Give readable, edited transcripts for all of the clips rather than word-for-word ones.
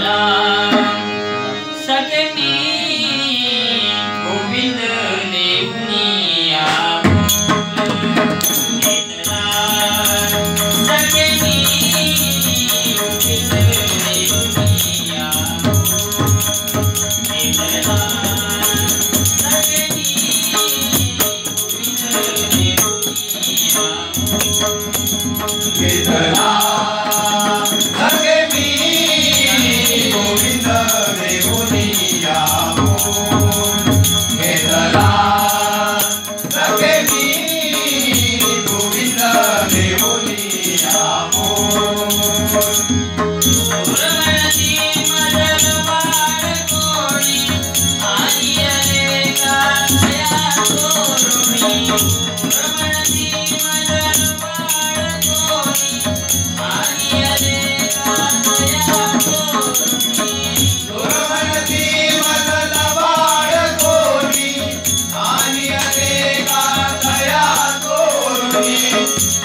घेतला सखे मी गोविंद देवनिया घेतला सखे मी गोविंद देवनिया घेतला सखे मी गोविंद देवनिया घेतला सखे मी गोविंद देवनिया घेतला सखे मी गोविंद देवनिया गुरुवरती मदन वाड कोणी आणि अनेका दया करुणी गुरुवरती मदन वाड कोणी आणि अनेका दया करुणी गुरुवरती मदन वाड कोणी आणि अनेका दया करुणी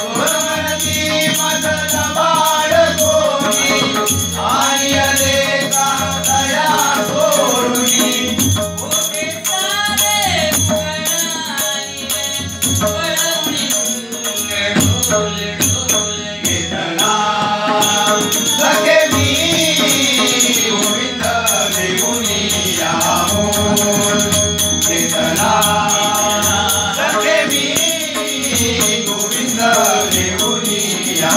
गुरुवरती मदन वाड कोणी आणि अनेका दया करुणी ओके सारे गणारी पळवणी ढोल ढोल घेतला सखे मी गोविंद देवनिया घेतला सखे मी गोविंद देवनिया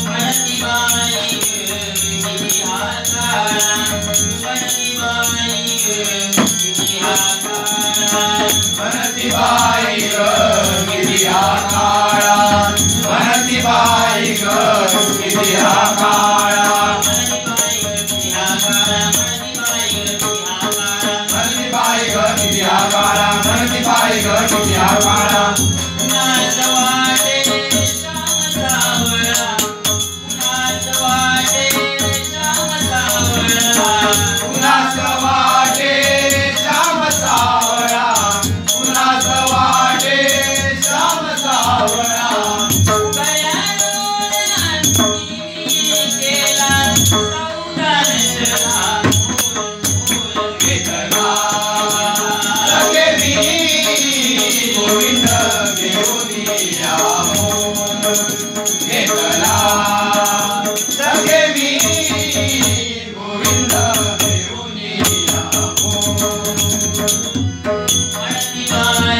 म्हणती बाई किती हा काळा म्हणती बाई किती हा काळा म्हणती बाई ग किती हा काळा म्हणती बाई ग किती हा काळा म्हणती बाई किती हा काळा म्हणती बाई किती हा काळा म्हणती बाई ग किती हा काळा म्हणती बाई ग किती हा काळा कुणाच वाटे श्याम सावळा कुणाच वाटे श्याम सावळा कुणाच वाटे श्याम सावळा कुणाच वाटे श्याम सावळा उभया डोळ्यांनी केला सौदानशला घेतला सखे मी गोविंद देवनिया घेतला सखे मी गोविंद देवनिया म्हणती बाई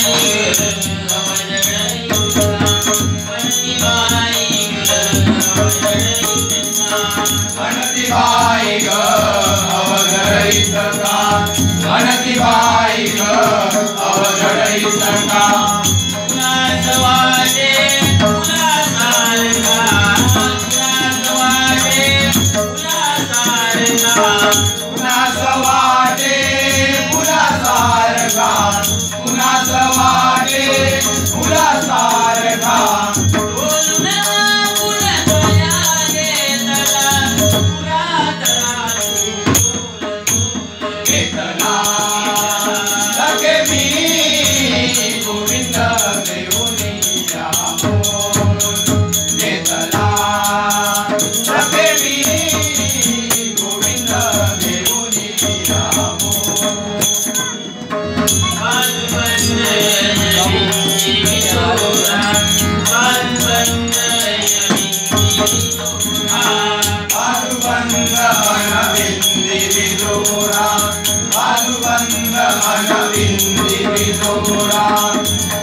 म्हणती बाई म्हणती बाई ग अवघडईत का म्हणती बाई ग अवघडईत का कुणाच वाटे कुणासारखा कुणाच वाटे कुणासारखा कुणाच वाटे फुलासारखा कुणाच वाटे फुलासारखा बोलून मागून गळ्या घेतला पुरातला घेतला सखे मी गोविंद देवनिया घेतला सखे मी गोविंद देवनिया बालबंद यमिंगी विदोरा बालबंद यमिंगी विदोरा बालुबंद अनविंदी विदोरा बालुबंद अनविंदी विदोरा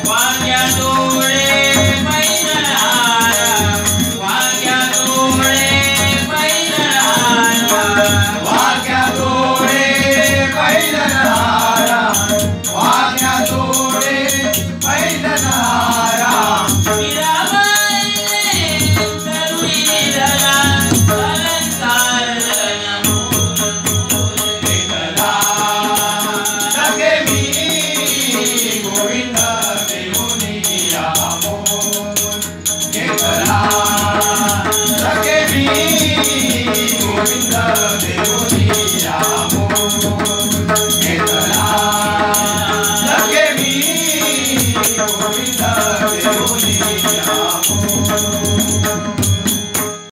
वाग्या डोळे पैदलहारा वाग्या डोळे पैदलहारा वाग्या डोळे पैदलहारा वाग्या डोळे पैदलहारा मीराबाईने तरुणीला अलंकार घेतला सखे मी गोविंद देवनिया घेतला सखे मी गोविंद देवनिया घेतला सखे मी गोविंद देवनिया